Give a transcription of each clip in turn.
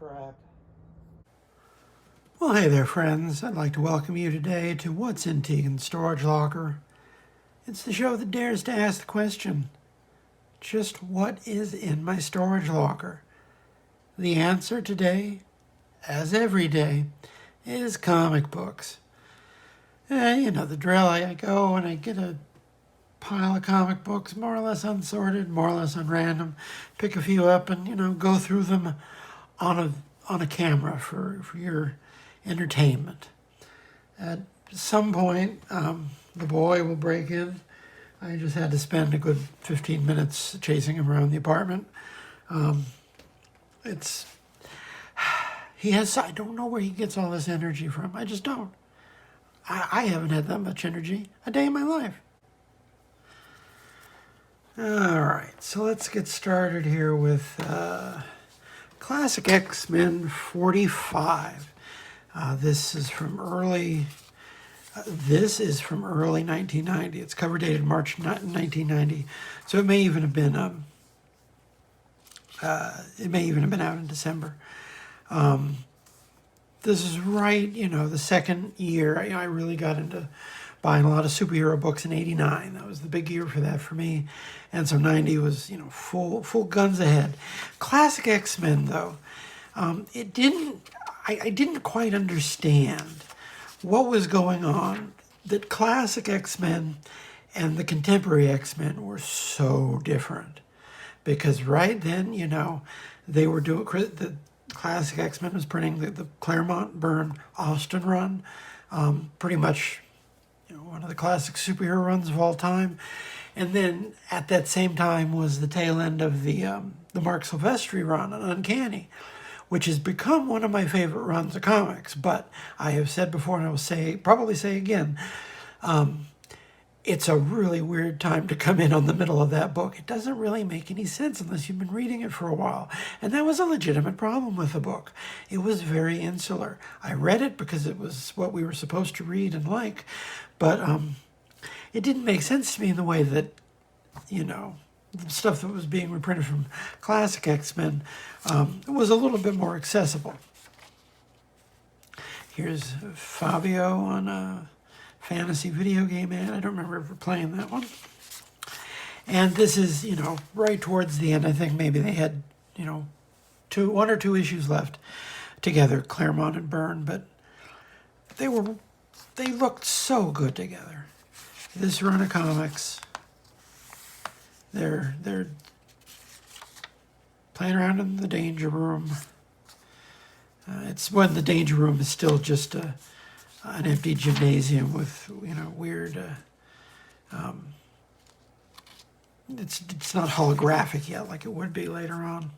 crap. Well, hey there, friends. I'd like to welcome you today to What's in Tegan's Storage Locker. It's the show that dares to ask the question, just what is in my storage locker? The answer today, as every day, is comic books. You know the drill. I go and I get a pile of comic books, more or less unsorted, more or less on random, pick a few up and, go through them on a camera for your entertainment. At some point, the boy will break in. I just had to spend a good 15 minutes chasing him around the apartment. I don't know where he gets all this energy from. I just don't. I haven't had that much energy a day in my life. All right, so let's get started here with Classic X-Men 45. This is from early 1990. It's cover dated March 1990, so it may even have been out in December. This is right, the second year I really got into buying a lot of superhero books in '89. That was the big year for that for me, and so '90 was full guns ahead. Classic X-Men though, I didn't quite understand what was going on. That classic X-Men and the contemporary X-Men were so different, because right then they were doing the classic X-Men was printing the Claremont, Byrne, Austin run, pretty much one of the classic superhero runs of all time. And then at that same time was the tail end of the Mark Silvestri run on Uncanny, which has become one of my favorite runs of comics. But I have said before, and I will probably say again, it's a really weird time to come in on the middle of that book. It doesn't really make any sense unless you've been reading it for a while. And that was a legitimate problem with the book. It was very insular. I read it because it was what we were supposed to read and like, but it didn't make sense to me in the way that, the stuff that was being reprinted from classic X-Men was a little bit more accessible. Here's Fabio on a fantasy video game ad. I don't remember ever playing that one. And this is, right towards the end. I think maybe they had, one or two issues left together, Claremont and Byrne, but they looked so good together. This run of comics, they're playing around in the Danger Room. It's when the Danger Room is still just an empty gymnasium with weird. It's not holographic yet like it would be later on.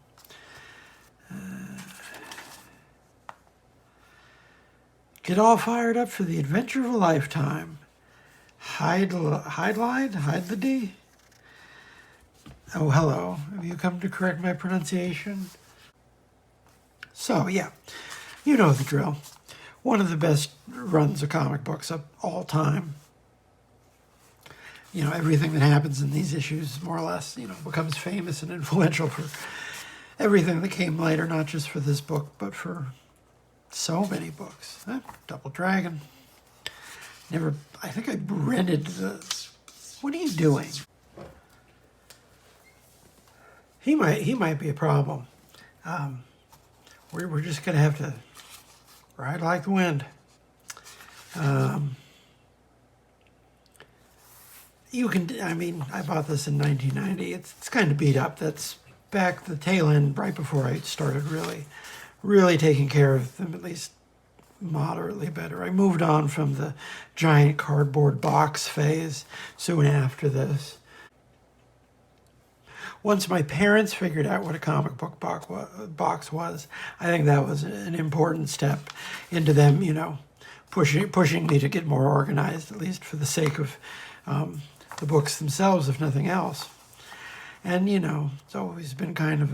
Get all fired up for the adventure of a lifetime. Hide the D. Oh, hello. Have you come to correct my pronunciation? So, yeah, you know the drill. One of the best runs of comic books of all time. Everything that happens in these issues, more or less, becomes famous and influential for everything that came later, not just for this book, but for so many books. Double Dragon. I think I rented this. What are you doing? He might be a problem. We're just gonna have to ride like the wind. I bought this in 1990. It's kind of beat up. That's back the tail end, right before I started really taking care of them, at least moderately better. I moved on from the giant cardboard box phase soon after this. Once my parents figured out what a comic book box was, I think that was an important step into them, pushing me to get more organized, at least for the sake of the books themselves, if nothing else. And, it's always been kind of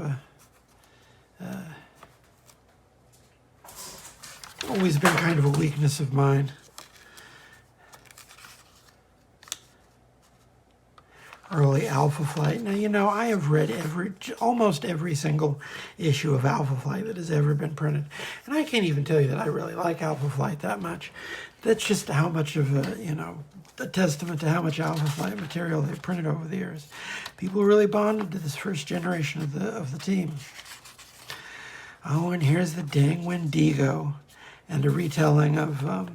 a weakness of mine. early Alpha Flight. Now, you know, I have read almost every single issue of Alpha Flight that has ever been printed. And I can't even tell you that I really like Alpha Flight that much. That's just how much of a, you know, a testament to how much Alpha Flight material they've printed over the years. People really bonded to this first generation of the team. Oh, and here's the dang Wendigo and a retelling of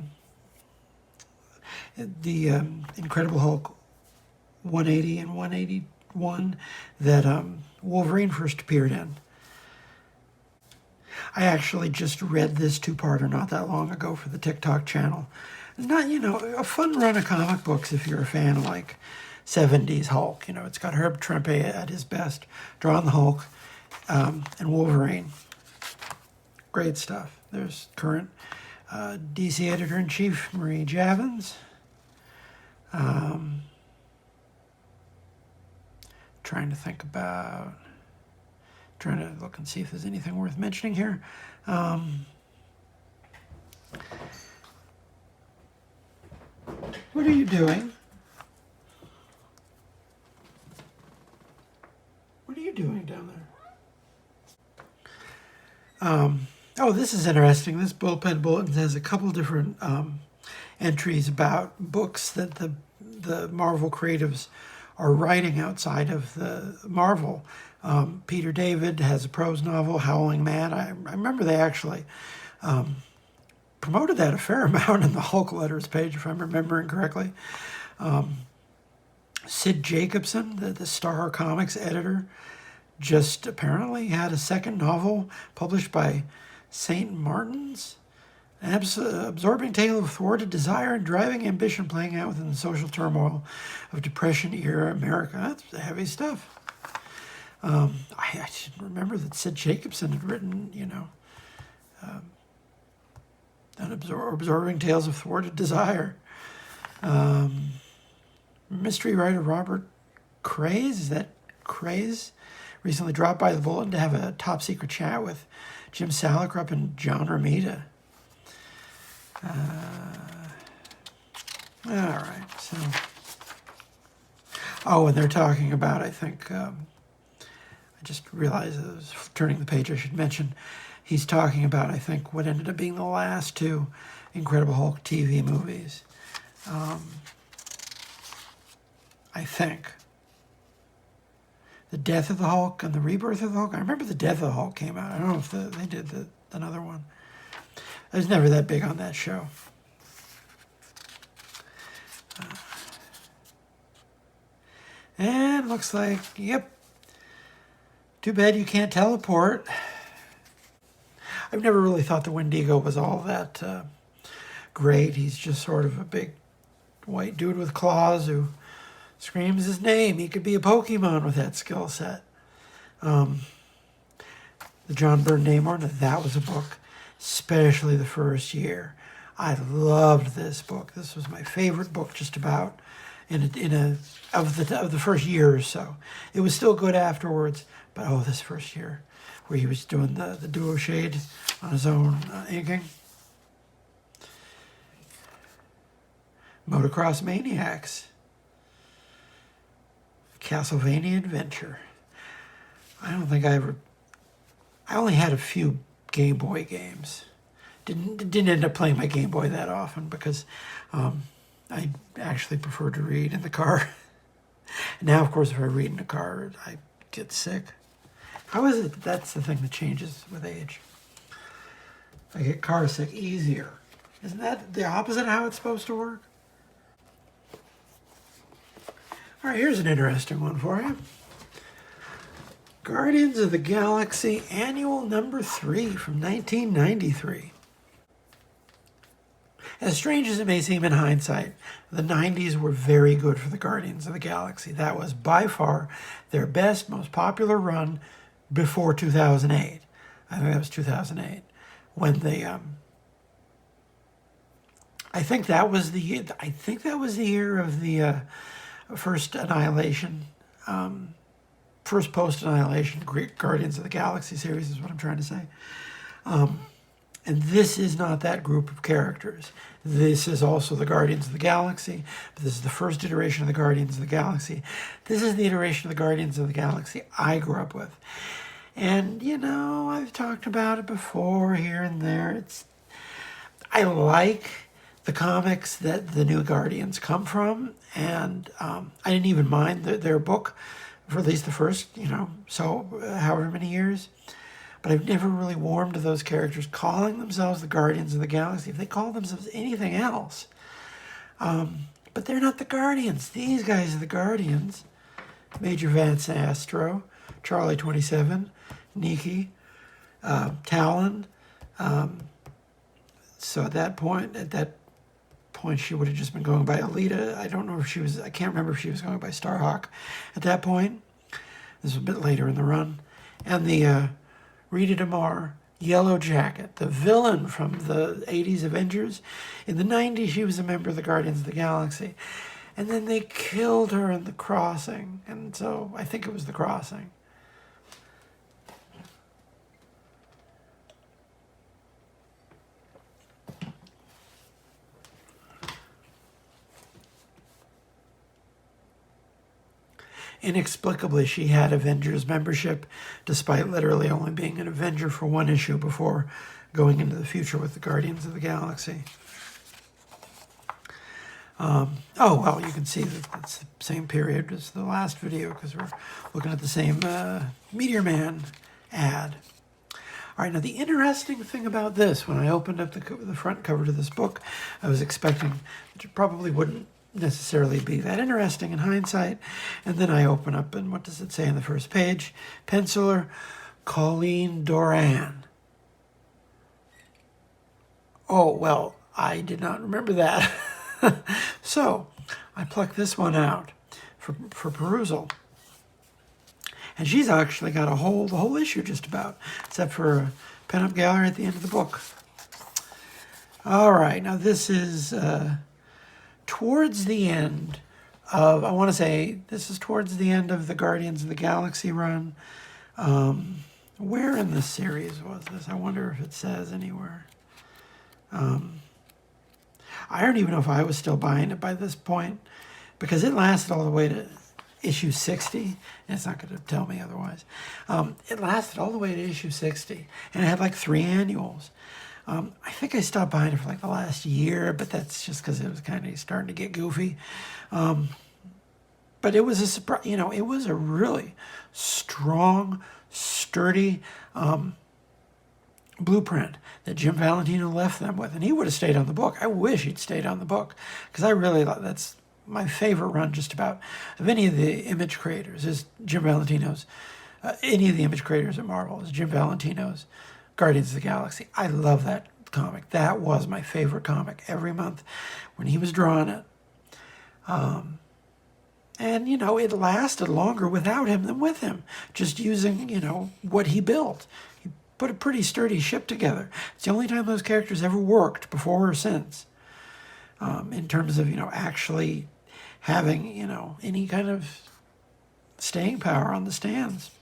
the Incredible Hulk 180 and 181 that Wolverine first appeared in. I actually just read this two-parter not that long ago for the TikTok channel. Not, you know, a fun run of comic books if you're a fan of like 70s Hulk. You know, it's got Herb Trimpe at his best, drawing the Hulk, and Wolverine. Great stuff. There's current DC Editor-in-Chief Marie Javins. Trying to look and see if there's anything worth mentioning here. What are you doing? What are you doing down there? Oh, this is interesting. This Bullpen Bulletin has a couple different entries about books that the Marvel creatives are writing outside of the Marvel. Peter David has a prose novel, Howling Mad. I remember they actually promoted that a fair amount in the Hulk Letters page, if I'm remembering correctly. Sid Jacobson, the Star Comics editor, just apparently had a second novel published by St. Martin's. An absorbing tale of thwarted desire and driving ambition playing out within the social turmoil of Depression-era America. That's heavy stuff. I didn't remember that Sid Jacobson had written, you know, absorbing tales of thwarted desire. Mystery writer Robert Craze, is that Craze? Recently dropped by the Bulletin to have a top-secret chat with Jim Salicrup and John Romita. All right, so. Oh, and they're talking about, I think, I just realized I was turning the page, I should mention, he's talking about, I think, what ended up being the last two Incredible Hulk TV movies. I think. The Death of the Hulk and the Rebirth of the Hulk. I remember the Death of the Hulk came out. I don't know if they did another one. I was never that big on that show. And looks like, yep. Too bad you can't teleport. I've never really thought the Wendigo was all that great. He's just sort of a big white dude with claws who screams his name. He could be a Pokemon with that skill set. The John Byrne Namor, that was a book, especially the first year. I loved this book. This was my favorite book just about of the first year or so. It was still good afterwards, but oh, this first year where he was doing the duo shade on his own inking. Motocross Maniacs. Castlevania Adventure. I don't think I only had a few Game Boy games. Didn't end up playing my Game Boy that often because I actually prefer to read in the car. Now, of course, if I read in the car, I get sick. How is it that's the thing that changes with age? I get car sick easier. Isn't that the opposite of how it's supposed to work? All right, here's an interesting one for you. Guardians of the Galaxy Annual Number 3 from 1993. As strange as it may seem in hindsight, the 90s were very good for the Guardians of the Galaxy. That was by far their best, most popular run before 2008. I think that was 2008 when they I think that was the year of the first Annihilation, first post-Annihilation Guardians of the Galaxy series is what I'm trying to say. And this is not that group of characters. This is also the Guardians of the Galaxy, but this is the first iteration of the Guardians of the Galaxy. This is the iteration of the Guardians of the Galaxy I grew up with. And, you know, I've talked about it before here and there. I like the comics that the new Guardians come from, and I didn't even mind their book for at least the first, however many years. But I've never really warmed to those characters calling themselves the Guardians of the Galaxy. If they call themselves anything else. But they're not the Guardians. These guys are the Guardians. Major Vance Astro, Charlie 27, Nikki, Talon. So at that point, she would have just been going by Alita. I can't remember if she was going by Starhawk at that point. This was a bit later in the run. And the Rita DeMar, Yellow Jacket, the villain from the 80s Avengers. In the 90s, she was a member of the Guardians of the Galaxy. And then they killed her in The Crossing. And so I think it was The Crossing. Inexplicably, she had Avengers membership, despite literally only being an Avenger for one issue before going into the future with the Guardians of the Galaxy. You can see that it's the same period as the last video because we're looking at the same Meteor Man ad. All right, now the interesting thing about this, when I opened up the front cover to this book, I was expecting it probably wouldn't necessarily be that interesting in hindsight. And then I open up, and what does it say on the first page? Penciler Colleen Doran. Oh, well, I did not remember that. So I plucked this one out for perusal. And she's actually got the whole issue just about, except for a pen-up gallery at the end of the book. All right, now this is towards the end of, I want to say, this is towards the end of the Guardians of the Galaxy run. Where in the series was this? I wonder if it says anywhere. I don't even know if I was still buying it by this point, because it lasted all the way to issue 60, and it's not going to tell me otherwise. It lasted all the way to issue 60, and it had like 3 annuals. I think I stopped buying it for like the last year, but that's just because it was kind of starting to get goofy. But it was a surprise, it was a really strong, sturdy blueprint that Jim Valentino left them with, and he would have stayed on the book. I wish he'd stayed on the book, because I really like, that's my favorite run just about of any of the image creators is Jim Valentino's, any of the image creators at Marvel is Jim Valentino's Guardians of the Galaxy. I love that comic. That was my favorite comic every month when he was drawing it. And, it lasted longer without him than with him, just using, what he built. He put a pretty sturdy ship together. It's the only time those characters ever worked, before or since, in terms of, actually having, any kind of staying power on the stands.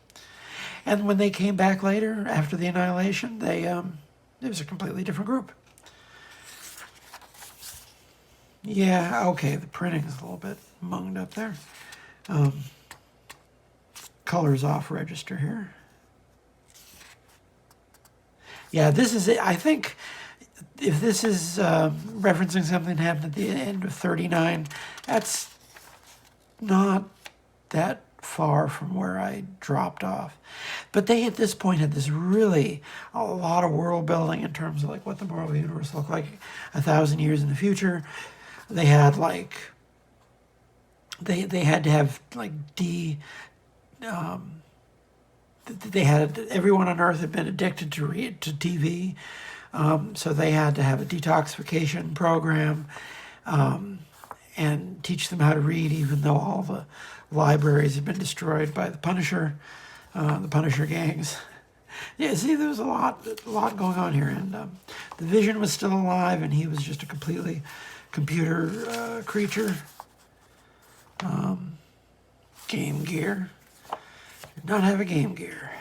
And when they came back later, after the Annihilation, it was a completely different group. Yeah, okay, the printing is a little bit munged up there. Colors off register here. Yeah, this is it. I think if this is referencing something that happened at the end of 39, that's not that far from where I dropped off. But they, at this point, had this really, a lot of world building in terms of like what the Marvel Universe looked like 1,000 years in the future. They had like, they had to have like they had, everyone on Earth had been addicted to TV. So they had to have a detoxification program and teach them how to read, even though all the libraries had been destroyed by the Punisher gangs. Yeah, see, there was a lot going on here, and the Vision was still alive, and he was just a completely computer creature. Game Gear. Did not have a Game Gear.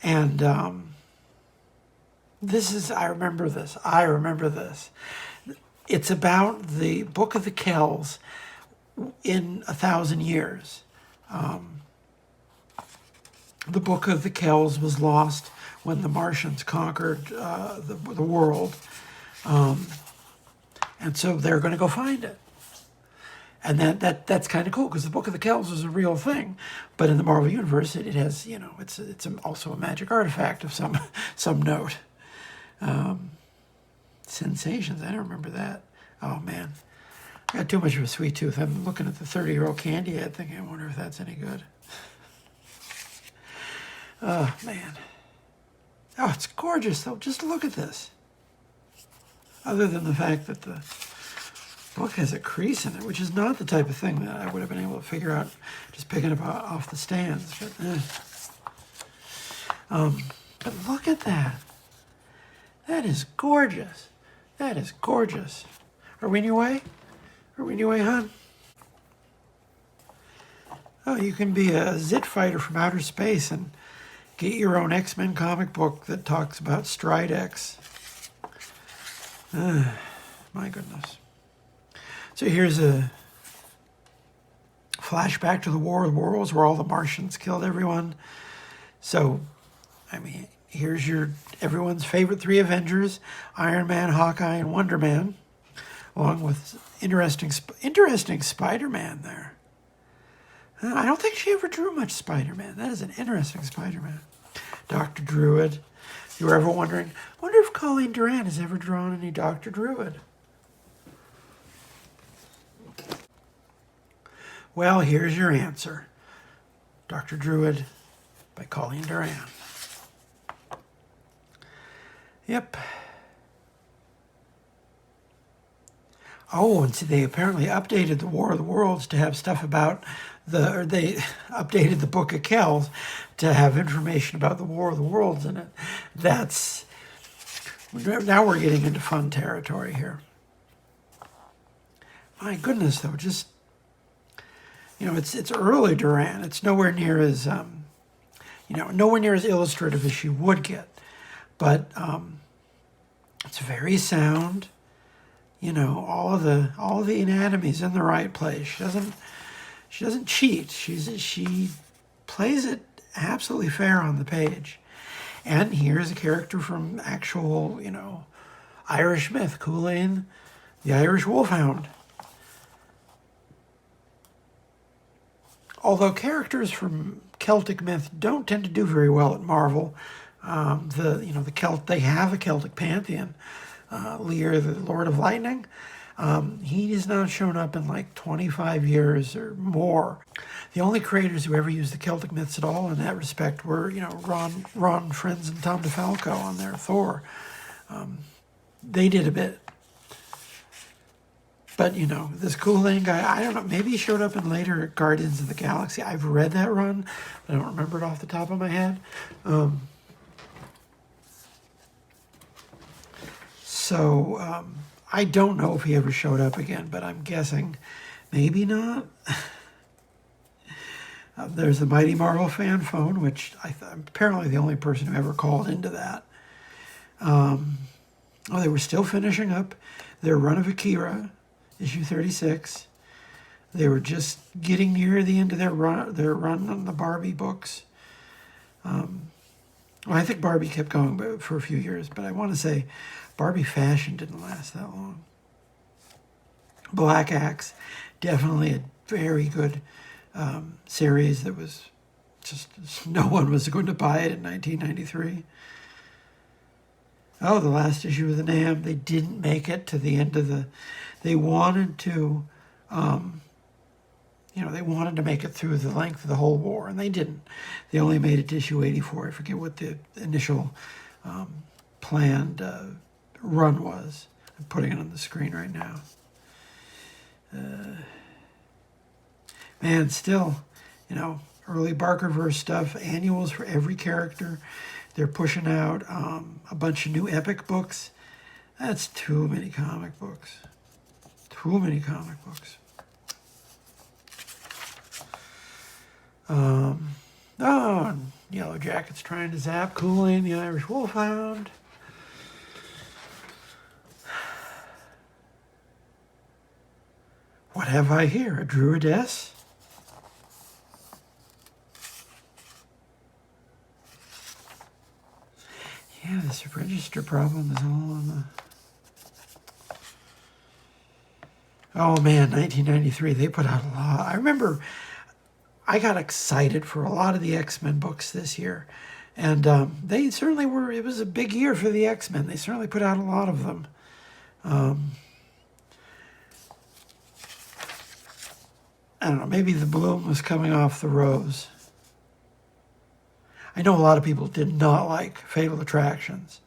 And I remember this. I remember this. It's about the Book of the Kells in 1,000 years. The Book of the Kells was lost when the Martians conquered the world. And so they're going to go find it. And that's kind of cool because the Book of the Kells is a real thing. But in the Marvel Universe, it has, it's also a magic artifact of some note. Sensations, I don't remember that. Oh, man. I got too much of a sweet tooth. I'm looking at the 30-year-old candy ad thinking, I wonder if that's any good. Oh, man. Oh, it's gorgeous, though. Just look at this. Other than the fact that the book has a crease in it, which is not the type of thing that I would have been able to figure out just picking it up off the stands. But look at that. That is gorgeous. That is gorgeous. Are we in your way? Are we in your way, hon? Oh, you can be a Zit fighter from outer space and get your own X-Men comic book that talks about Stridex. My goodness. So here's a flashback to the War of the Worlds where all the Martians killed everyone. So, I mean, here's everyone's favorite three Avengers, Iron Man, Hawkeye, and Wonder Man, along with interesting Spider-Man there. I don't think she ever drew much Spider-Man. That is an interesting Spider-Man. Dr. Druid. If you were ever wondering, I wonder if Colleen Doran has ever drawn any Dr. Druid. Well, here's your answer. Dr. Druid by Colleen Doran. Yep. Oh, and see, they apparently updated the War of the Worlds to have stuff about they updated the Book of Kells to have information about the War of the Worlds in it. Now we're getting into fun territory here. My goodness, though, just, it's early Duran. It's nowhere near as, nowhere near as illustrative as she would get. But it's very sound. All of the anatomy's in the right place. She doesn't cheat. She plays it absolutely fair on the page. And here's a character from actual, Irish myth, Colleen, the Irish Wolfhound. Although characters from Celtic myth don't tend to do very well at Marvel, they have a Celtic pantheon. Lear, the Lord of Lightning, he has not shown up in like 25 years or more. The only creators who ever used the Celtic myths at all in that respect were, Ron Friends and Tom DeFalco on their Thor. They did a bit. But, this Colleen guy, I don't know, maybe he showed up in later Guardians of the Galaxy. I've read that run, but I don't remember it off the top of my head. So I don't know if he ever showed up again, but I'm guessing maybe not. There's the Mighty Marvel fan phone, which I'm apparently the only person who ever called into that. They were still finishing up their run of Akira, issue 36. They were just getting near the end of their run on the Barbie books. I think Barbie kept going for a few years, but I want to say Barbie fashion didn't last that long. Black Axe, definitely a very good series that was just, no one was going to buy it in 1993. Oh, the last issue of the NAM, they didn't make it to the end of they wanted to, they wanted to make it through the length of the whole war, and they didn't. They only made it to issue 84. I forget what the initial planned run was. I'm putting it on the screen right now. Man, still, early Barkerverse stuff, annuals for every character. They're pushing out a bunch of new epic books. That's too many comic books. Too many comic books. Yellow Jacket's trying to zap Colleen, the Irish Wolfhound. have I here? A druidess? Yeah, this register problem is all on the... Oh man, 1993, they put out a lot. I remember I got excited for a lot of the X-Men books this year. And they certainly were, it was a big year for the X-Men. They certainly put out a lot of them. I don't know, maybe the bloom was coming off the rose. I know a lot of people did not like Fatal Attractions.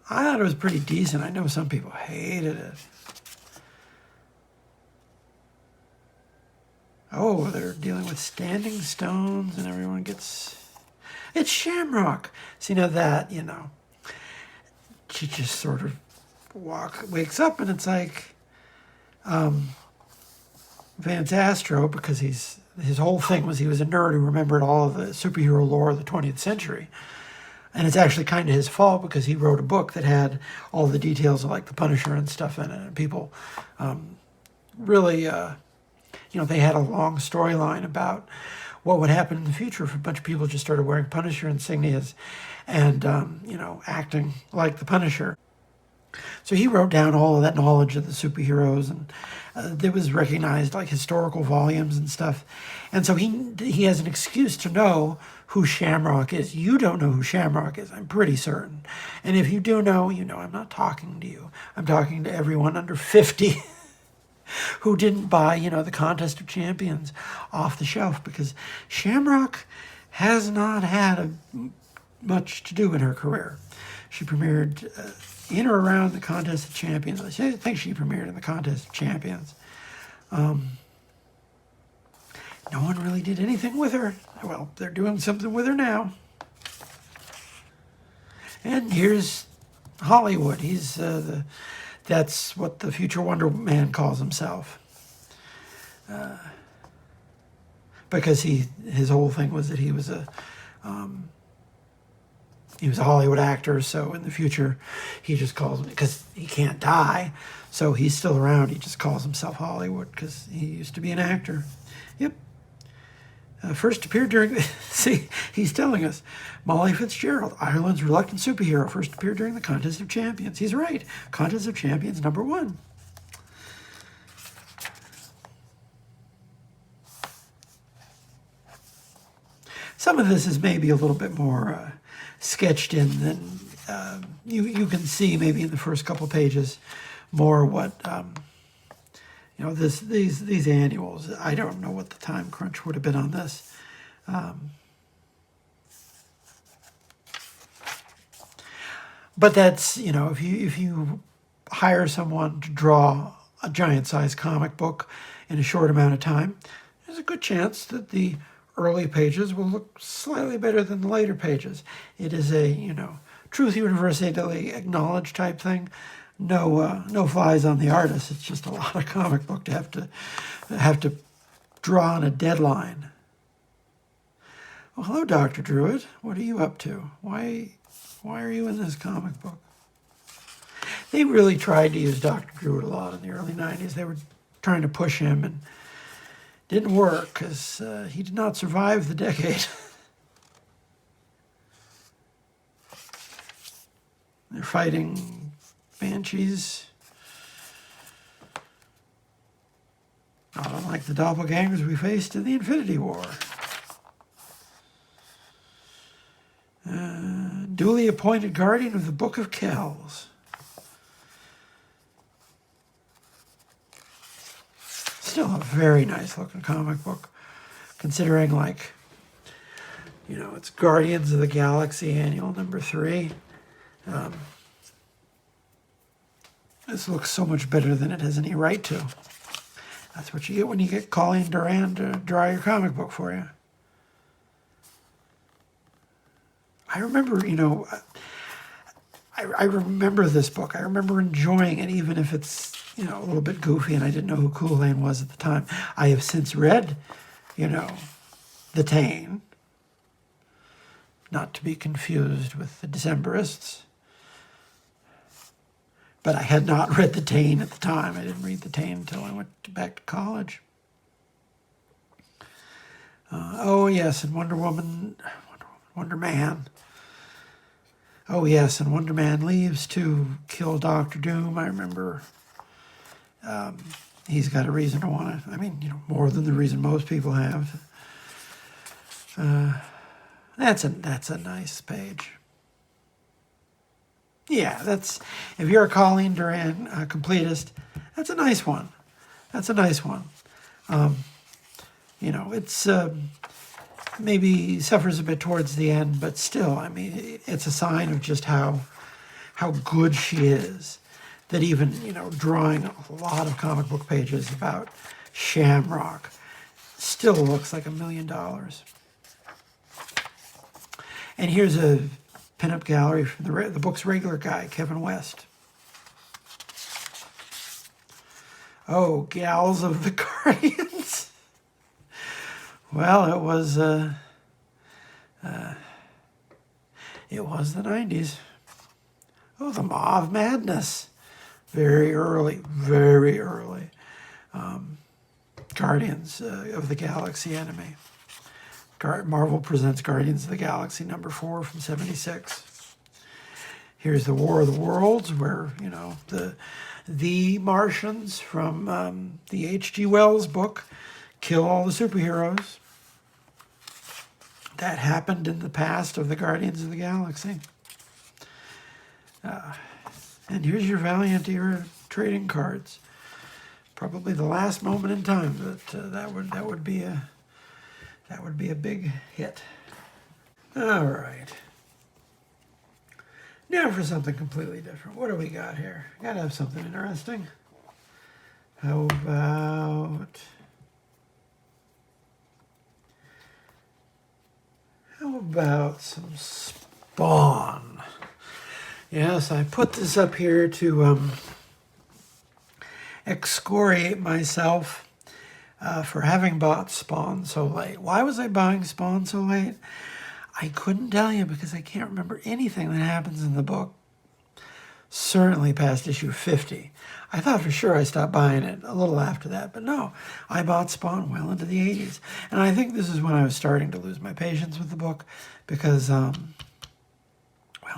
I thought it was pretty decent. I know some people hated it. Oh, they're dealing with standing stones and everyone gets... It's Shamrock. See, now that, you know, she just sort of wakes up and it's like Vance Astro, because his whole thing was he was a nerd who remembered all of the superhero lore of the 20th century. And it's actually kind of his fault because he wrote a book that had all the details of like the Punisher and stuff in it. And people really... you know, they had a long storyline about what would happen in the future if a bunch of people just started wearing Punisher insignias and, you know, acting like the Punisher. So he wrote down all of that knowledge of the superheroes, and there was recognized like historical volumes and stuff. And so he has an excuse to know who Shamrock is. You don't know who Shamrock is, I'm pretty certain. And if you do know, you know I'm not talking to you. I'm talking to everyone under 50. Who didn't buy, you know, the Contest of Champions off the shelf, because Shamrock has not had much to do in her career. She premiered in or around the Contest of Champions. I think she premiered in the Contest of Champions. No one really did anything with her. Well, they're doing something with her now. And here's Hollywood. He's that's what the future Wonder Man calls himself. Because his whole thing was that he was a Hollywood actor, so in the future he just calls, because he can't die, so he's still around, he just calls himself Hollywood because he used to be an actor. Yep. First appeared during, see, he's telling us, Molly Fitzgerald, Ireland's reluctant superhero, first appeared during the Contest of Champions. He's right. Contest of Champions #1. Some of this is maybe a little bit more sketched in than you can see maybe in the first couple pages more what you know, these annuals. I don't know what the time crunch would have been on this. But that's, you know, if you hire someone to draw a giant-sized comic book in a short amount of time, there's a good chance that the early pages will look slightly better than the later pages. It is a, you know, truth universally acknowledged type thing. No flies on the artist. It's just a lot of comic book to have to draw on a deadline. Well, hello, Dr. Druid. What are you up to? Why are you in this comic book? They really tried to use Dr. Druid a lot in the early 90s. They were trying to push him, and didn't work because he did not survive the decade. They're fighting banshees. Not unlike the doppelgangers we faced in the Infinity War. Duly appointed guardian of the Book of Kells. Still a very nice looking comic book, considering, like, you know, it's Guardians of the Galaxy Annual #3. This looks so much better than it has any right to. That's what you get when you get Colleen Doran to draw your comic book for you. I remember, you know, I remember this book. I remember enjoying it, even if it's, you know, a little bit goofy and I didn't know who Colleen was at the time. I have since read, you know, The Tane, not to be confused with the Decemberists. But I had not read the Tane at the time. I didn't read the Tane until I went back to college. Oh, yes, and Wonder Man. Oh, yes, and Wonder Man leaves to kill Doctor Doom. I remember he's got a reason to want to, I mean, more than the reason most people have. That's a nice page. Yeah, if you're a Colleen Doran completist, that's a nice one. That's a nice one. It's maybe suffers a bit towards the end, but still, I mean, it's a sign of just how good she is. That even, drawing a lot of comic book pages about Shamrock still looks like $1 million. And here's a pinup gallery from the book's regular guy, Kevin West. Oh, Gals of the Guardians. Well, it was the 90s. Oh, the Udder Madness. Very early. Guardians of the Galaxy anime. Marvel presents Guardians of the Galaxy #4 from '76. Here's the War of the Worlds, where the Martians from the H.G. Wells book kill all the superheroes. That happened in the past of the Guardians of the Galaxy. And here's your Valiant era trading cards. Probably the last moment in time that would be a big hit. All right. Now for something completely different. What do we got here? Gotta have something interesting. How about some Spawn? Yes, I put this up here to excoriate myself for having bought Spawn so late. Why was I buying Spawn so late? I couldn't tell you because I can't remember anything that happens in the book. Certainly past issue 50. I thought for sure I stopped buying it a little after that, but no. I bought Spawn well into the 80s. And I think this is when I was starting to lose my patience with the book because, well,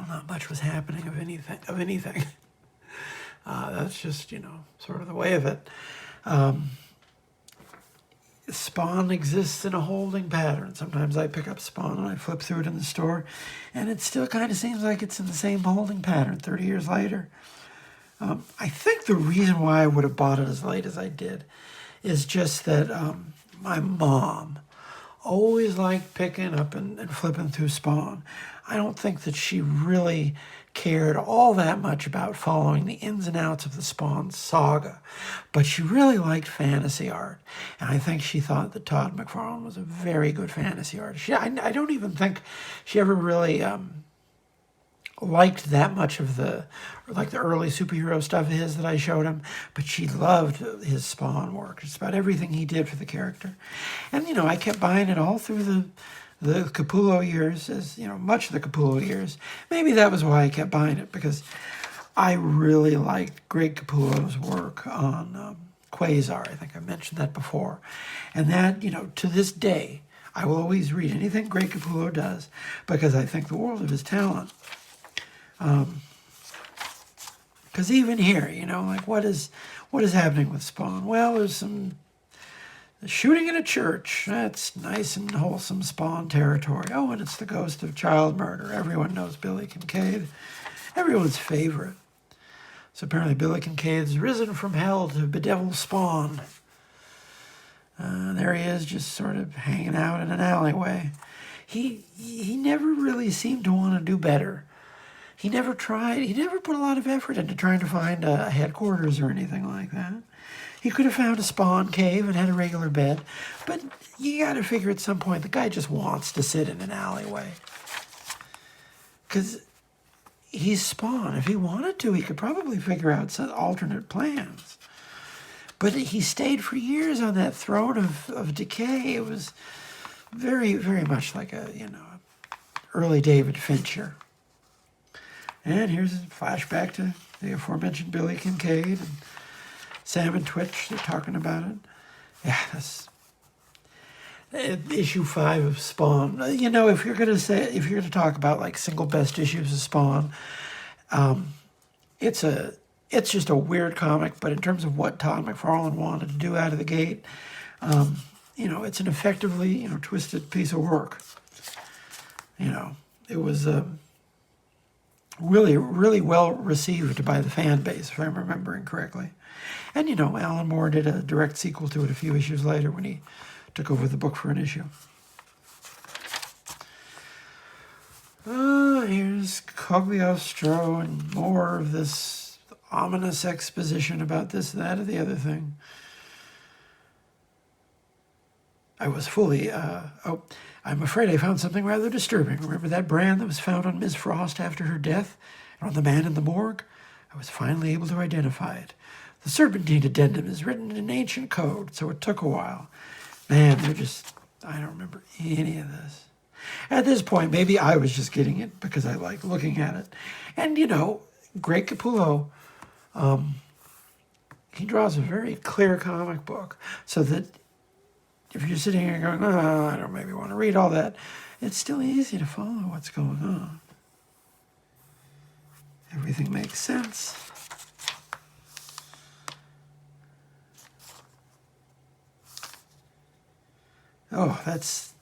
not much was happening of anything. That's just, sort of the way of it. Spawn exists in a holding pattern. Sometimes I pick up Spawn and I flip through it in the store, and it still kind of seems like it's in the same holding pattern 30 years later. I think the reason why I would have bought it as late as I did is just that my mom always liked picking up and flipping through Spawn. I don't think that she really cared all that much about following the ins and outs of the Spawn saga, but she really liked fantasy art, and I think she thought that Todd McFarlane was a very good fantasy artist. I don't even think she ever really liked that much of the early superhero stuff of his that I showed him, but she loved his Spawn work. It's about everything he did for the character. And, I kept buying it all through the Capullo years, much of the Capullo years. Maybe that was why I kept buying it, because I really liked Greg Capullo's work on Quasar. I think I mentioned that before. And that, to this day, I will always read anything Greg Capullo does, because I think the world of his talent. Because even here, what is happening with Spawn? Well, there's some shooting in a church. That's nice and wholesome Spawn territory. Oh, and it's the ghost of child murder. Everyone knows Billy Kincaid. Everyone's favorite. So apparently Billy Kincaid's risen from hell to bedevil Spawn. There he is, just sort of hanging out in an alleyway. He never really seemed to want to do better. He never put a lot of effort into trying to find a headquarters or anything like that. He could have found a Spawn cave and had a regular bed, but you got to figure at some point the guy just wants to sit in an alleyway. Because he's Spawn. If he wanted to, he could probably figure out some alternate plans. But he stayed for years on that throne of decay. It was very, very much like early David Fincher. And here's a flashback to the aforementioned Billy Kincaid and Sam and Twitch, they're talking about it. Yeah, that's issue 5 of Spawn. You know, if you're going to talk about like single best issues of Spawn, it's just a weird comic, but in terms of what Todd McFarlane wanted to do out of the gate, you know, it's an effectively, you know, twisted piece of work. You know, it was really, really well received by the fan base, if I'm remembering correctly. And, you know, Alan Moore did a direct sequel to it a few issues later when he took over the book for an issue. Here's Cogliostro and more of this ominous exposition about this, that, or the other thing. I was fully, I'm afraid I found something rather disturbing. Remember that brand that was found on Ms. Frost after her death and on the man in the morgue? I was finally able to identify it. The Serpentine addendum is written in an ancient code, so it took a while. Man, I don't remember any of this. At this point, maybe I was just getting it because I like looking at it. And, you know, Greg Capullo, he draws a very clear comic book so that if you're sitting here going, oh, I don't maybe want to read all that, it's still easy to follow what's going on. Everything makes sense. Oh, that's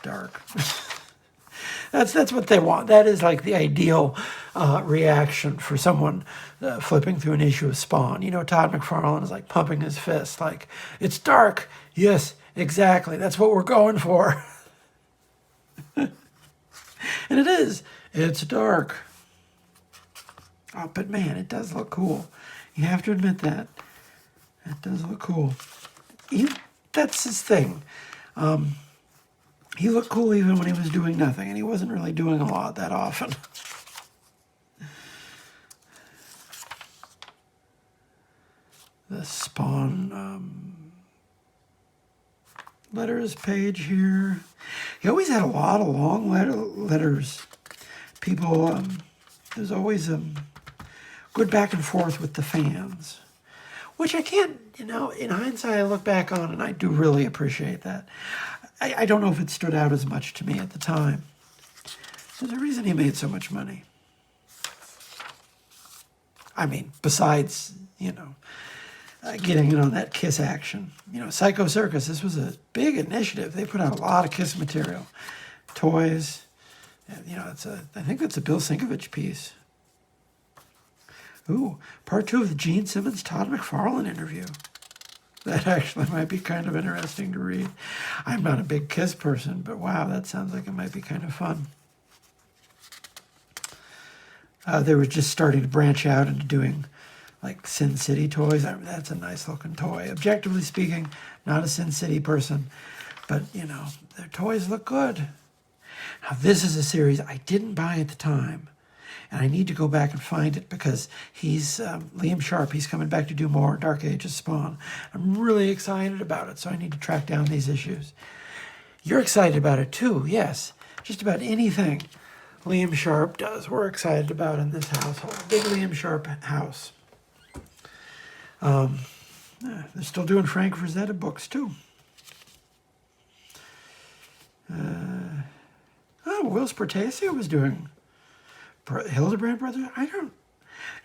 dark. That's what they want. That is like the ideal reaction for someone flipping through an issue of Spawn. You know, Todd McFarlane is like pumping his fist, like, it's dark. Yes, exactly. That's what we're going for. And it is. It's dark. Oh, but man, it does look cool. You have to admit that. It does look cool. That's his thing. He looked cool even when he was doing nothing, and he wasn't really doing a lot that often. The Spawn letters page here. He always had a lot of long letters. People, there's always good back and forth with the fans, which I can't, you know, in hindsight I look back on and I do really appreciate that. I don't know if it stood out as much to me at the time. There's a reason he made so much money. I mean, besides, you know, getting in on that Kiss action. You know, Psycho Circus, this was a big initiative. They put out a lot of Kiss material. Toys. You know, I think that's a Bill Sienkiewicz piece. Ooh, part 2 of the Gene Simmons Todd McFarlane interview. That actually might be kind of interesting to read. I'm not a big Kiss person, but wow, that sounds like it might be kind of fun. They were just starting to branch out into doing like Sin City toys. I mean, that's a nice looking toy. Objectively speaking, not a Sin City person, but you know, their toys look good. Now this is a series I didn't buy at the time. And I need to go back and find it because he's, Liam Sharp, he's coming back to do more Dark Ages Spawn. I'm really excited about it, so I need to track down these issues. You're excited about it too, yes. Just about anything Liam Sharp does, we're excited about in this household. Big Liam Sharp house. They're still doing Frank Frazetta books too. Will Spertasio was doing Hildebrand Brothers. I don't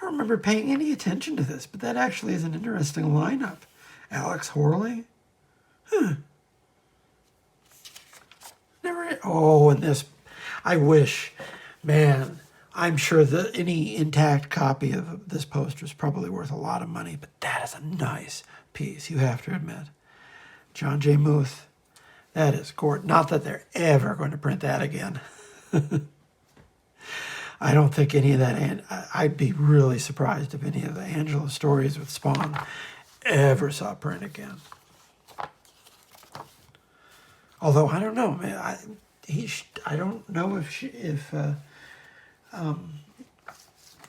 remember paying any attention to this, but that actually is an interesting lineup. Alex Horley. Never. Oh, and this. I wish, man. I'm sure that any intact copy of this poster is probably worth a lot of money, but that is a nice piece, you have to admit. John J. Muth. That is gorgeous. Not that they're ever going to print that again. I don't think any of that, I'd be really surprised if any of the Angela stories with Spawn ever saw print again. Although, I don't know, man, I don't know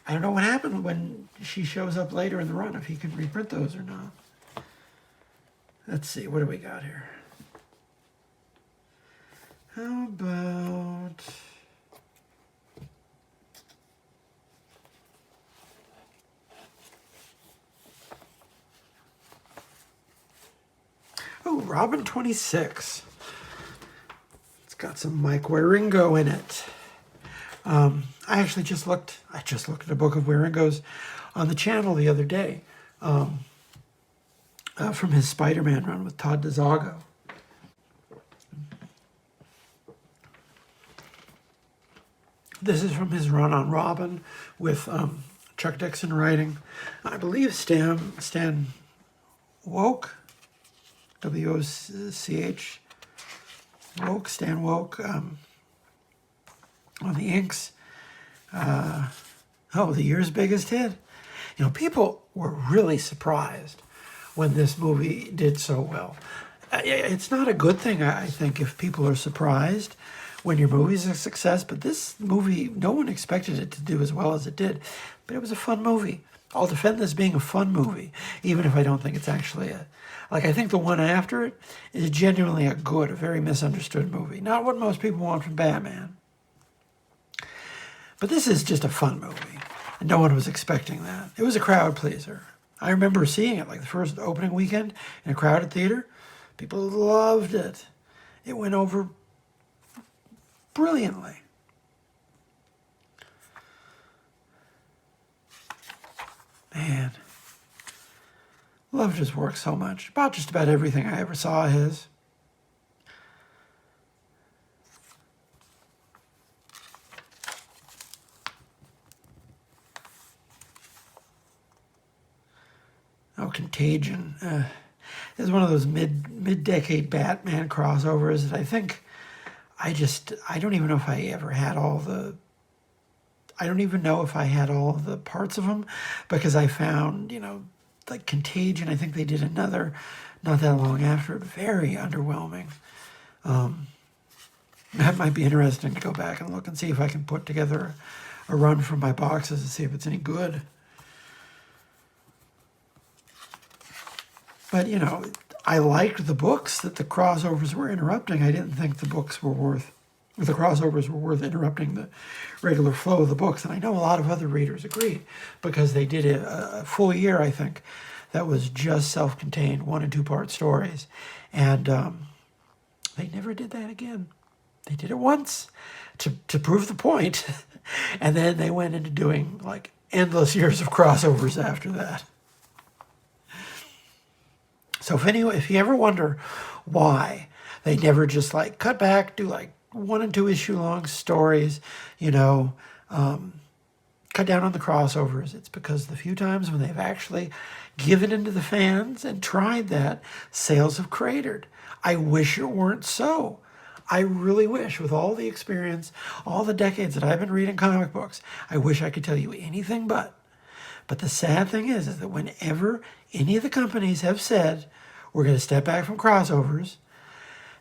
I don't know what happened when she shows up later in the run, if he can reprint those or not. Let's see, what do we got here? How about... Oh, Robin 26. It's got some Mike Wieringo in it. I actually just looked at a book of Wieringo's on the channel the other day, from his Spider-Man run with Todd DeZago. This is from his run on Robin with Chuck Dixon writing. I believe Stan Woke, W-O-C-H, Woke, Stan Woke, on the inks. The year's biggest hit. You know, people were really surprised when this movie did so well. It's not a good thing, I think, if people are surprised when your movie's a success, but this movie, no one expected it to do as well as it did. But it was a fun movie. I'll defend this being a fun movie, even if I don't think it's actually I think the one after it is genuinely a very misunderstood movie. Not what most people want from Batman. But this is just a fun movie, and no one was expecting that. It was a crowd pleaser. I remember seeing it, like the first opening weekend in a crowded theater. People loved it. It went over brilliantly. Man, loved his work so much. About just about everything I ever saw of his. Oh, Contagion. It's one of those mid-decade Batman crossovers that I think I don't even know if I ever had I don't even know if I had all of the parts of them, because I found, like Contagion, I think they did another not that long after it, very underwhelming. That might be interesting to go back and look and see if I can put together a run from my boxes and see if it's any good. But, I liked the books that the crossovers were interrupting. I didn't think the crossovers were worth interrupting the regular flow of the books. And I know a lot of other readers agreed, because they did a full year, I think, that was just self-contained 1- and 2-part stories. And they never did that again. They did it once to prove the point. And then they went into doing like endless years of crossovers after that. So if you ever wonder why they never just like cut back, do like 1- and 2-issue long stories, cut down on the crossovers, it's because the few times when they've actually given into the fans and tried that, sales have cratered. I wish it weren't so. I really wish, with all the experience, all the decades that I've been reading comic books, I wish I could tell you anything but. But the sad thing is that whenever any of the companies have said, we're going to step back from crossovers,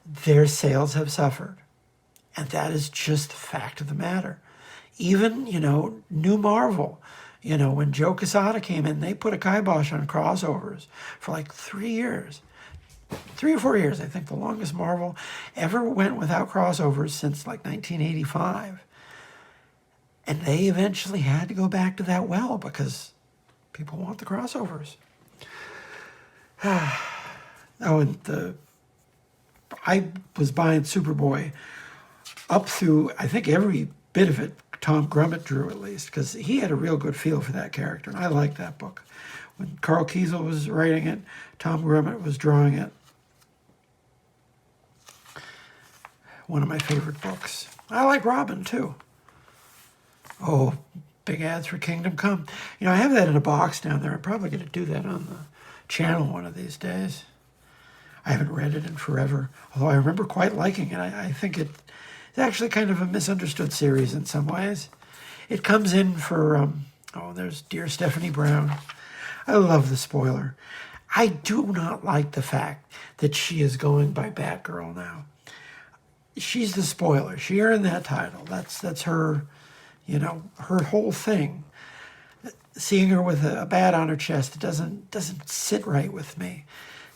their sales have suffered. And that is just the fact of the matter. Even, New Marvel, when Joe Quesada came in, they put a kibosh on crossovers for like 3 years. 3 or 4 years, I think the longest Marvel ever went without crossovers since like 1985. And they eventually had to go back to that well because people want the crossovers. I was buying Superboy up through, I think, every bit of it Tom Grummett drew, at least, because he had a real good feel for that character, and I liked that book. When Carl Kiesel was writing it, Tom Grummett was drawing it. One of my favorite books. I like Robin, too. Oh, big ads for Kingdom Come. I have that in a box down there. I'm probably going to do that on the channel one of these days. I haven't read it in forever, although I remember quite liking it. I think it's actually kind of a misunderstood series in some ways. It comes in for, there's Dear Stephanie Brown. I love the spoiler. I do not like the fact that she is going by Batgirl now. She's the spoiler. She earned that title. That's her, her whole thing. Seeing her with a bat on her chest, it doesn't sit right with me.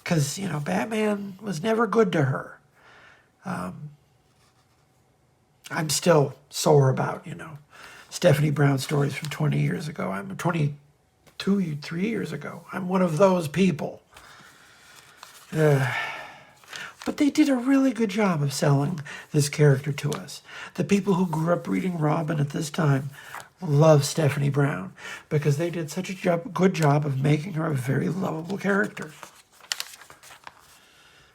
Because, Batman was never good to her. I'm still sore about, Stephanie Brown stories from 20 years ago. I'm 3 years ago. I'm one of those people. But they did a really good job of selling this character to us. The people who grew up reading Robin at this time love Stephanie Brown because they did such a good job of making her a very lovable character.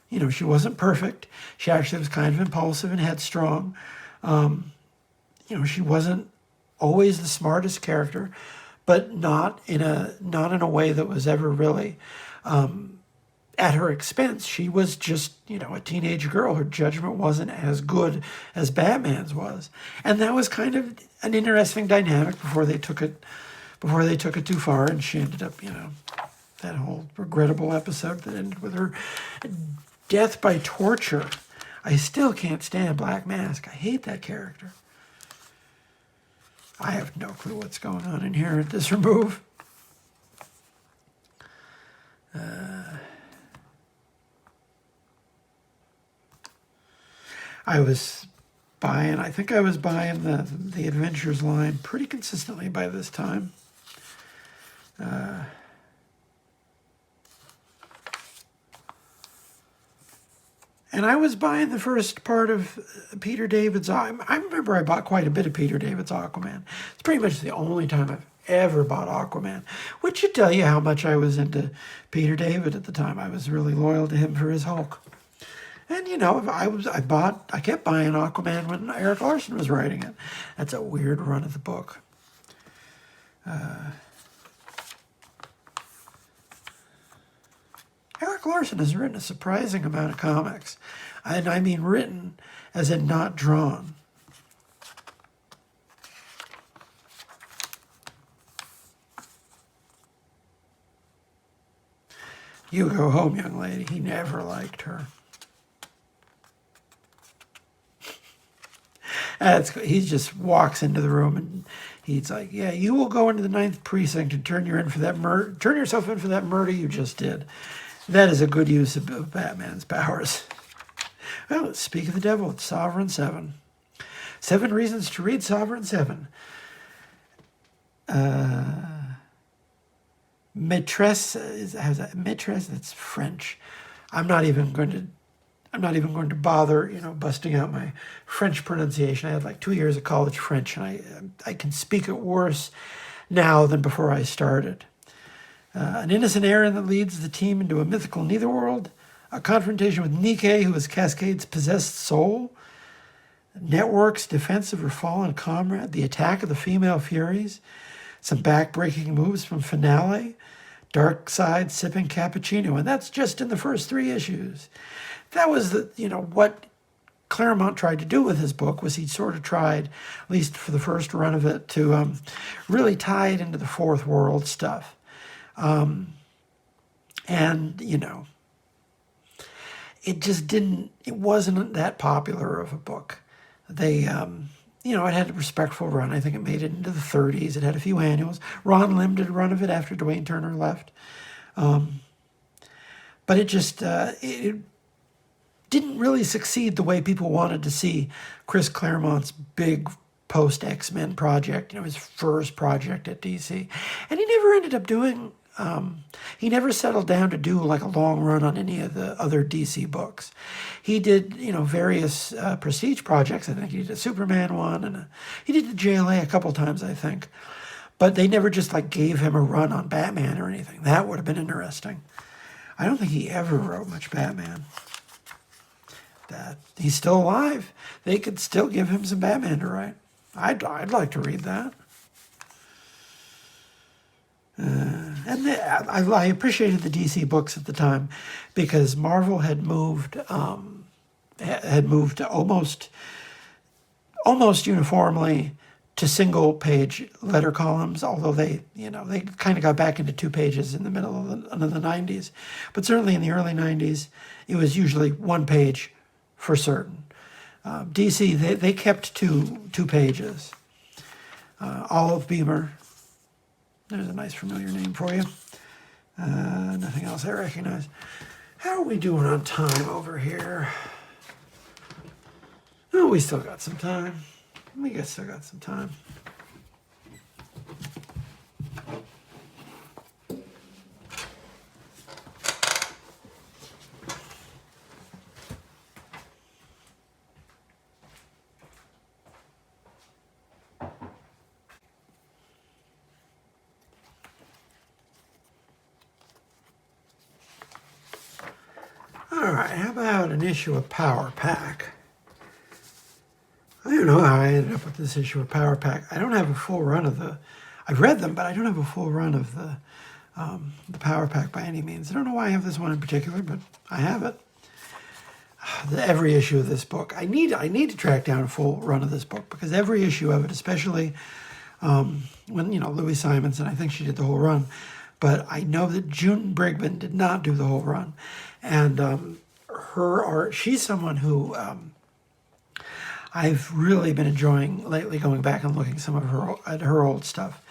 You know, she wasn't perfect. She actually was kind of impulsive and headstrong. You know, she wasn't always the smartest character, but not in a way that was ever really at her expense. She was just, you know, a teenage girl. Her judgment wasn't as good as Batman's was. And that was kind of an interesting dynamic before they took it too far, and she ended up, you know, that whole regrettable episode that ended with her death by torture. I still can't stand Black Mask. I hate that character. I have no clue what's going on in here at this remove. I think I was buying the Adventures line pretty consistently by this time. And I was buying the first part of Peter David's... I remember I bought quite a bit of Peter David's Aquaman. It's pretty much the only time I've ever bought Aquaman, which should tell you how much I was into Peter David at the time. I was really loyal to him for his Hulk. And, you know, I kept buying Aquaman when Eric Larson was writing it. That's a weird run of the book. Eric Larson has written a surprising amount of comics. And I mean written as in not drawn. You go home, young lady. He never liked her. He just walks into the room and he's like, yeah, you will go into the 9th precinct and turn yourself in for that murder you just did. That is a good use of Batman's powers. Well, let's speak of the devil. It's Sovereign 7. 7 reasons to read Sovereign 7. Maîtresse, maîtresse, that's French. I'm not even going to bother, you know, busting out my French pronunciation. I had like 2 years of college French, and I can speak it worse now than before I started. An innocent errand that leads the team into a mythical netherworld, a confrontation with Nike, who is Cascade's possessed soul, Network's defense of her fallen comrade, the attack of the female Furies, some back-breaking moves from Finale, Darkseid sipping cappuccino, and that's just in the first 3 issues. That was what Claremont tried to do with his book, was he sort of tried, at least for the first run of it, to really tie it into the Fourth World stuff. And, you know, it wasn't that popular of a book. They, it had a respectful run. I think it made it into the 30s. It had a few annuals. Ron Lim did a run of it after Dwayne Turner left. But it just, it didn't really succeed the way people wanted to see Chris Claremont's big post-X-Men project, his first project at DC. And he never ended up doing... he never settled down to do like a long run on any of the other DC books. He did, various prestige projects. I think he did a Superman one, and he did the JLA a couple times, I think. But they never just like gave him a run on Batman or anything. That would have been interesting. I don't think he ever wrote much Batman. That he's still alive. They could still give him some Batman to write. I'd like to read that. I appreciated the DC books at the time because Marvel had moved to almost uniformly to single page letter columns, although they kind of got back into 2 pages in the middle of the 90s. But certainly in the early 90s, it was usually 1 page for certain. DC, they kept two pages. Olive Beamer. There's a nice familiar name for you. Nothing else I recognize. How are we doing on time over here? Oh, we still got some time. Still got some time. All right, how about an issue of Power Pack? I don't know how I ended up with this issue of Power Pack. I don't have a full run of the... I've read them, but I don't have a full run of the Power Pack by any means. I don't know why I have this one in particular, but I have it. Every issue of this book. I need to track down a full run of this book, because every issue of it, especially when, Louise Simonson, I think she did the whole run, but I know that June Brigman did not do the whole run. And her art, she's someone who I've really been enjoying lately, going back and looking at her old stuff.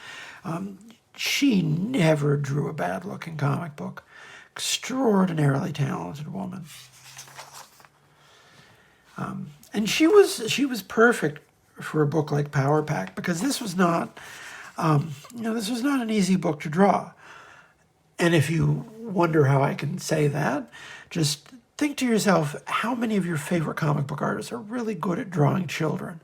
She never drew a bad-looking comic book. Extraordinarily talented woman. And she was perfect for a book like Power Pack, because this was not, this was not an easy book to draw. And if you wonder how I can say that, just think to yourself, how many of your favorite comic book artists are really good at drawing children?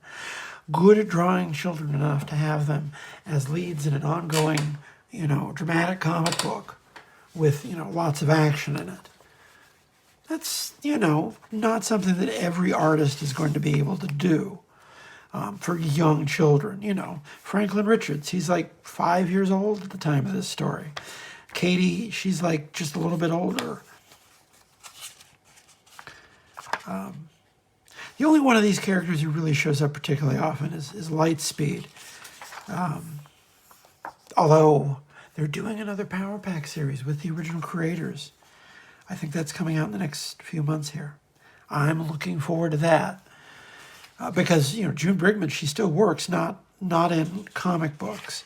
Good at drawing children enough to have them as leads in an ongoing, dramatic comic book with, lots of action in it. That's, not something that every artist is going to be able to do for young children. Franklin Richards, he's like 5 years old at the time of this story. Katie, she's like just a little bit older. The only one of these characters who really shows up particularly often is Lightspeed. Although they're doing another Power Pack series with the original creators. I think that's coming out in the next few months here. I'm looking forward to that. Because, June Brigman, she still works, not in comic books.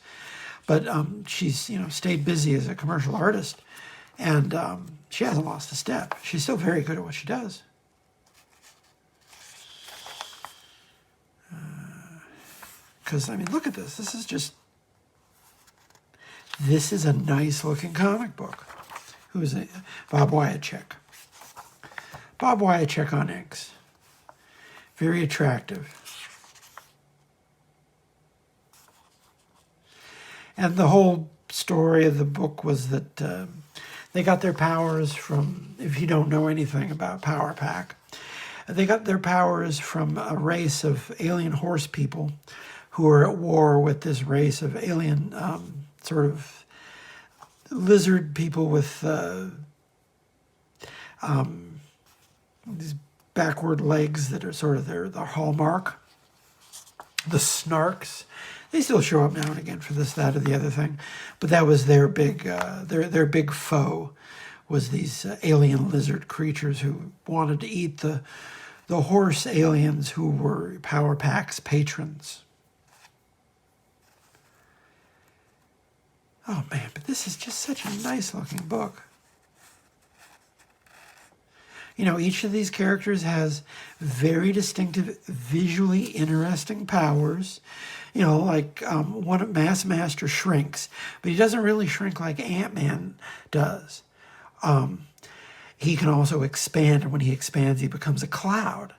But she's, stayed busy as a commercial artist. And she hasn't lost a step. She's still very good at what she does. Because, look at this. This is a nice-looking comic book. Who is it? Bob Wyacek. Bob Wyacek on inks. Very attractive. And the whole story of the book was that they got their powers from, if you don't know anything about Power Pack, they got their powers from a race of alien horse people who are at war with this race of alien sort of lizard people with these backward legs that are sort of the hallmark. The snarks. They still show up now and again for this, that, or the other thing, but that was their big their big foe, was these alien lizard creatures who wanted to eat the horse aliens who were Power Pack's patrons. Oh man, but this is just such a nice looking book. Each of these characters has very distinctive, visually interesting powers. Like one of Mass Master shrinks, but he doesn't really shrink like Ant-Man does. He can also expand, and when he expands, he becomes a cloud.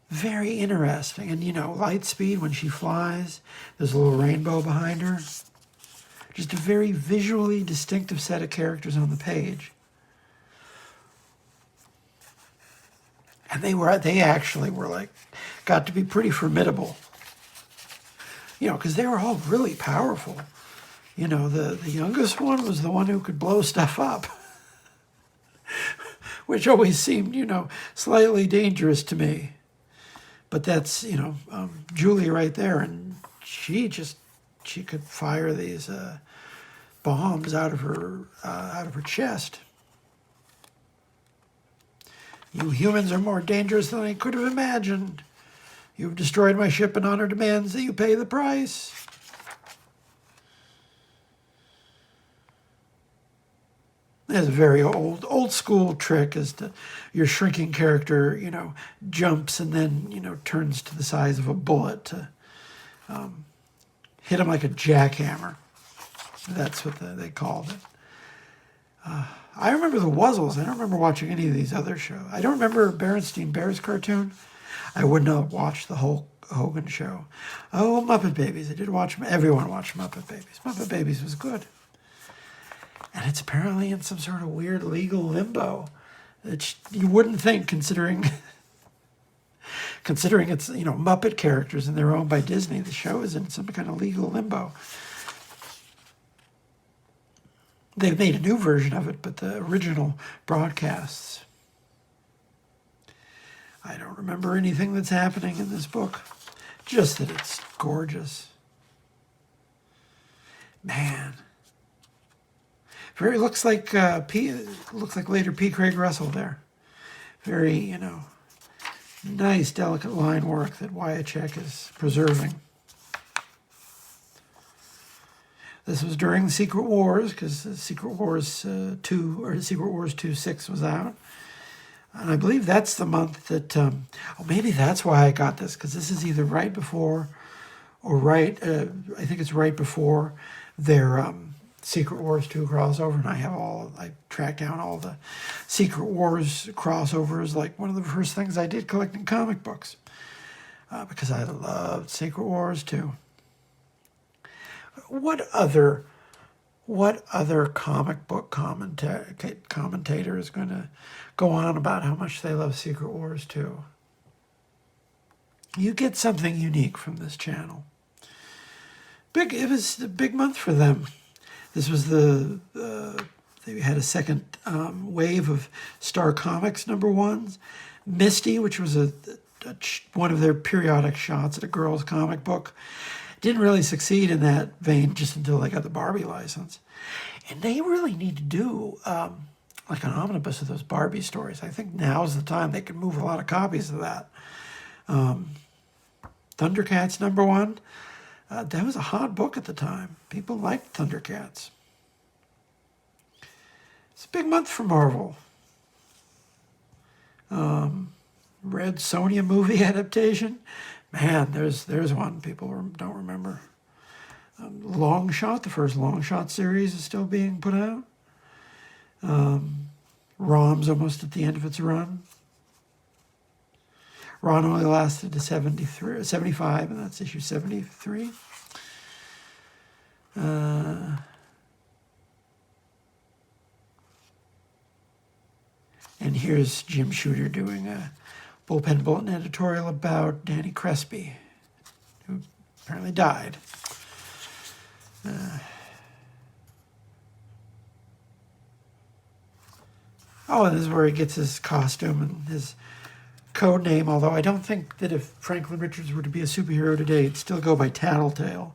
Very interesting. And, Lightspeed, when she flies, there's a little rainbow behind her. Just a very visually distinctive set of characters on the page. And they actually were got to be pretty formidable. Because they were all really powerful. The youngest one was the one who could blow stuff up. Which always seemed, slightly dangerous to me. But that's, Julie right there, and she could fire these bombs out of her chest. You humans are more dangerous than I could have imagined. You've destroyed my ship, and honor demands that you pay the price. There's a very old school trick as to your shrinking character, jumps and then, turns to the size of a bullet to hit him like a jackhammer. That's what they called it. I remember the Wuzzles. I don't remember watching any of these other shows. I don't remember Berenstein Bears cartoon. I would not watch the whole Hogan show. Oh, Muppet Babies. I did watch them. Everyone watched Muppet Babies. Muppet Babies was good. And it's apparently in some sort of weird legal limbo You wouldn't think, considering it's, Muppet characters and they're owned by Disney. The show is in some kind of legal limbo. They've made a new version of it, but the original broadcasts, I don't remember anything that's happening in this book. Just that it's gorgeous. Man. Very looks like later P. Craig Russell there. Very, nice, delicate line work that Wieringo is preserving. This was during the Secret Wars, because Secret Wars 2, or Secret Wars 2/6 was out. And I believe that's the month that, maybe that's why I got this, because this is either right before or I think it's right before their Secret Wars 2 crossover, and I tracked down all the Secret Wars crossovers, like one of the first things I did collecting comic books, because I loved Secret Wars 2. What other comic book commentator is going to go on about how much they love Secret Wars 2? You get something unique from this channel. It was a big month for them. This was they had a second wave of Star Comics #1s. Misty, which was one of their periodic shots at a girl's comic book. Didn't really succeed in that vein just until they got the Barbie license. And they really need to do like an omnibus of those Barbie stories. I think now's the time they can move a lot of copies of that. Thundercats #1. That was a hot book at the time. People liked Thundercats. It's a big month for Marvel. Red Sonja movie adaptation. Man, there's one people don't remember. Longshot, the first Longshot series is still being put out. Rom's almost at the end of its run. Ron only lasted to 75, and that's issue 73. And here's Jim Shooter doing a Bullpen Bulletin editorial about Danny Crespi, who apparently died. And this is where he gets his costume and his code name, although I don't think that if Franklin Richards were to be a superhero today, it'd still go by Tattletale.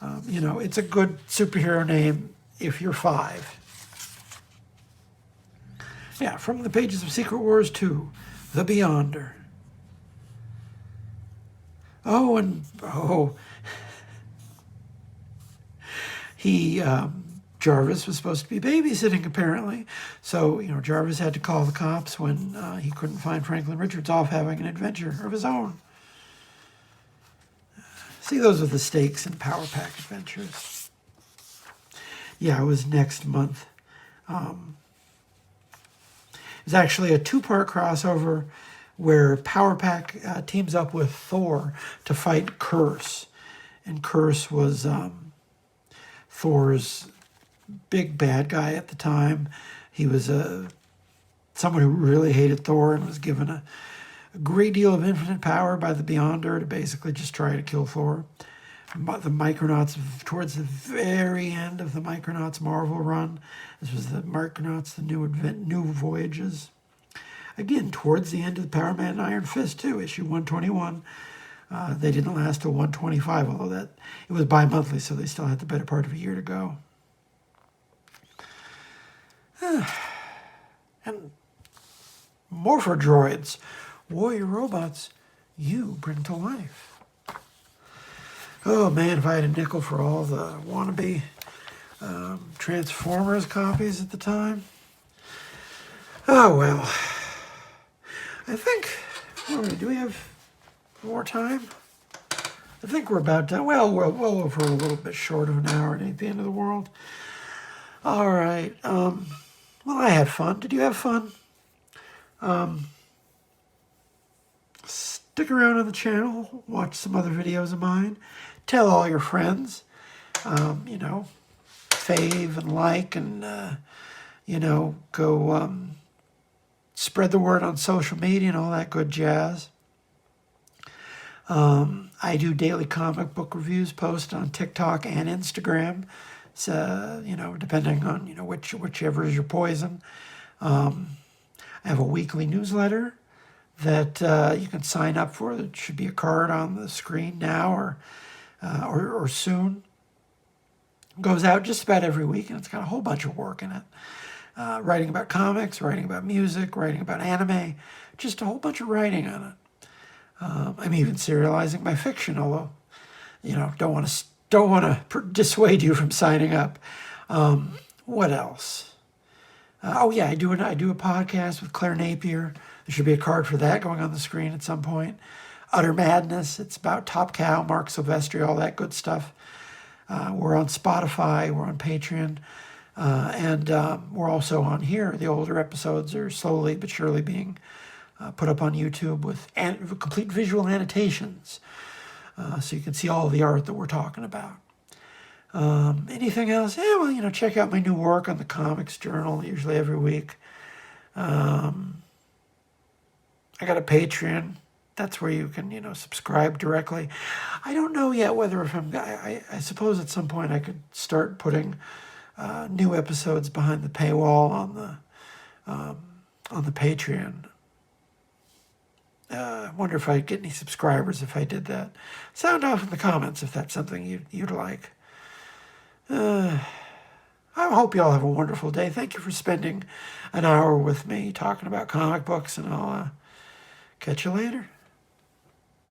It's a good superhero name if you're 5. Yeah, from the pages of Secret Wars 2, The Beyonder. He, Jarvis was supposed to be babysitting, apparently. So, Jarvis had to call the cops when he couldn't find Franklin Richards off having an adventure of his own. See, those are the stakes in Power Pack Adventures. Yeah, it was next month. It was actually a 2-part crossover where Power Pack teams up with Thor to fight Curse. And Curse was Thor's big bad guy at the time. He was someone who really hated Thor and was given a great deal of infinite power by the Beyonder to basically just try to kill Thor. The Micronauts, towards the very end of the Micronauts Marvel run, this was the Micronauts, the New Voyages. Again, towards the end of the Power Man and Iron Fist too, issue 121. They didn't last till 125, although it was bi-monthly, so they still had the better part of a year to go. And Morpho Droids, warrior robots you bring to life. Oh man, if I had a nickel for all the wannabe Transformers copies at the time. Oh well. I think, do we have more time? I think we're about done. Well, we're over a little bit short of an hour. It ain't the end of the world. All right. Well, I had fun. Did you have fun? Stick around on the channel. Watch some other videos of mine. Tell all your friends. Fave and like and, go spread the word on social media and all that good jazz. I do daily comic book reviews, post on TikTok and Instagram. So, depending on, whichever is your poison. I have a weekly newsletter that you can sign up for. There should be a card on the screen now or soon. It goes out just about every week, and it's got a whole bunch of work in it. Writing about comics, writing about music, writing about anime, just a whole bunch of writing on it. I'm even serializing my fiction, although, don't want to dissuade you from signing up. What else? I do a podcast with Claire Napier. There should be a card for that going on the screen at some point. Udder Madness. It's about Top Cow, Mark Silvestri, all that good stuff. We're on Spotify. We're on Patreon. And we're also on here. The older episodes are slowly but surely being put up on YouTube with complete visual annotations, so you can see all the art that we're talking about. Anything else? Check out my new work on the Comics Journal, usually every week. I got a Patreon. That's where you can, subscribe directly. I don't know yet whether I suppose at some point I could start putting new episodes behind the paywall on the Patreon. I wonder if I'd get any subscribers if I did that. Sound off in the comments if that's something you'd like. I hope you all have a wonderful day. Thank you for spending an hour with me talking about comic books, and I'll catch you later.